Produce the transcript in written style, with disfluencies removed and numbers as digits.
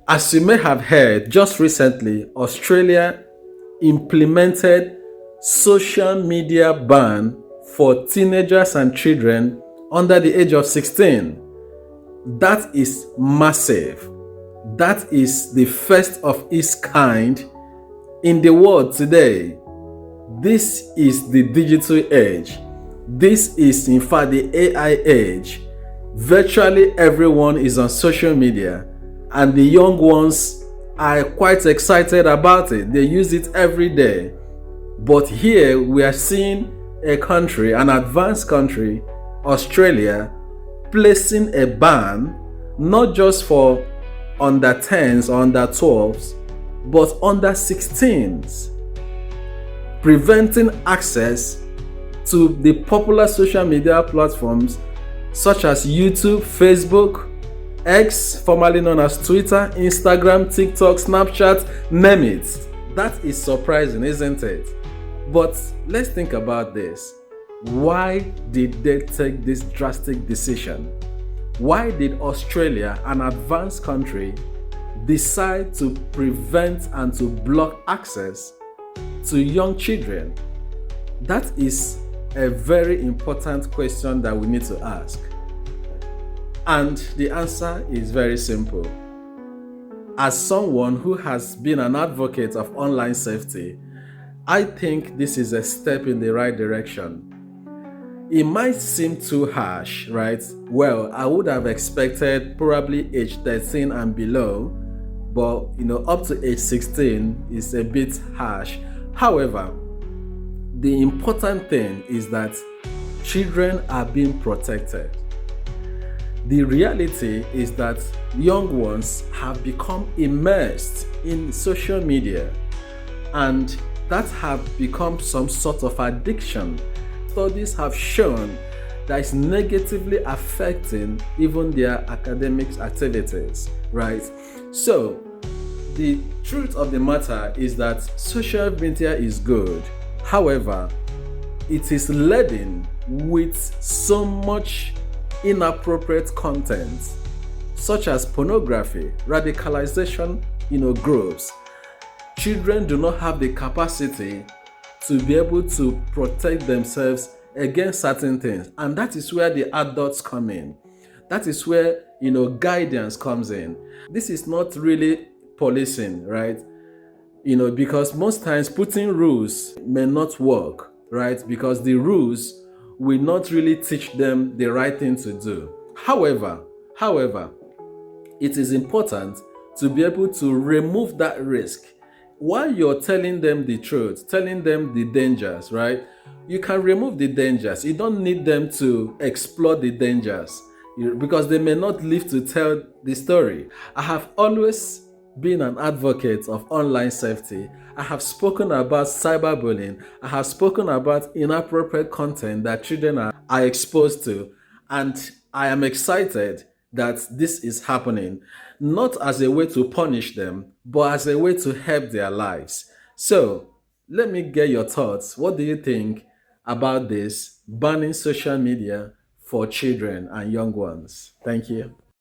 As you may have heard, just recently, Australia implemented social media ban for teenagers and children under the age of 16. That is massive. That is the first of its kind in the world today. This is the digital age. This is, in fact, the AI age. Virtually everyone is on social media, and the young ones are quite excited about it. They use it every day. But here we are seeing a country, an advanced country, Australia, placing a ban not just for under 10s or under 12s, but under 16s, preventing access to the popular social media platforms such as YouTube, Facebook, X, formerly known as Twitter, Instagram, TikTok, Snapchat, name it. That is surprising, isn't it? But let's think about this. Why did they take this drastic decision? Why did Australia, an advanced country, decide to prevent and to block access to young children? That is a very important question that we need to ask. And the answer is very simple. As someone who has been an advocate of online safety, I think this is a step in the right direction. It might seem too harsh, right? Well, I would have expected probably age 13 and below, but up to age 16 is a bit harsh. However, the important thing is that children are being protected. The reality is that young ones have become immersed in social media, and that have become some sort of addiction. Studies have shown that it's negatively affecting even their academic activities, right? So, the truth of the matter is that social media is good. However, it is laden with so much inappropriate content, such as pornography, radicalization, groups. Children do not have the capacity to be able to protect themselves against certain things, and that is where the adults come in. That is where guidance comes in. This is not really policing, right? Because most times putting rules may not work, right? Because the rules will not really teach them the right thing to do. However, it is important to be able to remove that risk. While you're telling them the truth, telling them the dangers, right? You can remove the dangers. You don't need them to explore the dangers because they may not live to tell the story. I have always been an advocate of online safety. I have spoken about cyberbullying. I have spoken about inappropriate content that children are exposed to. And I am excited that this is happening, not as a way to punish them, but as a way to help their lives. So, let me get your thoughts. What do you think about this banning social media for children and young ones? Thank you.